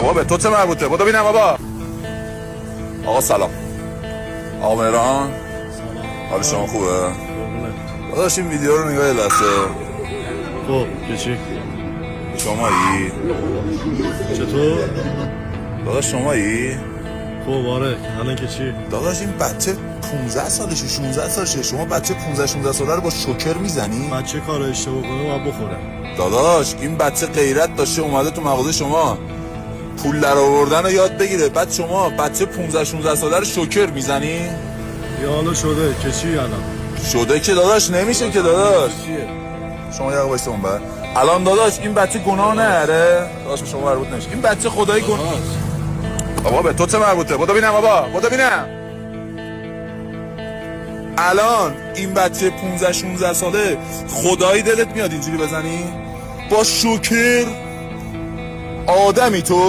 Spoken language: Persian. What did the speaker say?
بابا به تو چه مربوطه؟ بودو ببینم بابا. آقا سلام. آقا مهران حال شما خوبه؟ داداش این ویدیو رو نگاه یه لحظه. خب که چی؟ شمایی؟ چطور؟ داداش شمایی؟ خب آره الان که چی؟ داداش این بچه 15 سالشه 16 سالشه، شما بچه 15-16 ساله رو با شوکر میزنی؟ بچه کار اشتباه کنه باید بخوره. داداش این بچه غیرت داشته اومده تو مغازه شما پول در آوردن رو یاد بگیره، بعد شما بچه 15-16 ساله رو شوکر میزنی؟ یا حالا شده که چی الان؟ شده که داداش نمیشه که داداش. چیه؟ شما یه وایس اون بعد الان داداش این بچه گناه نره داداش، به شما مربوط نمیشه این بچه خدایی گناه. بابا به تو چه مربوطه؟ بودو ببینم بابا، بودو ببینم. الان این بچه 15-16 ساله خدایی دلت میاد اینجوری بزنی؟ با شوکر آدمی تو؟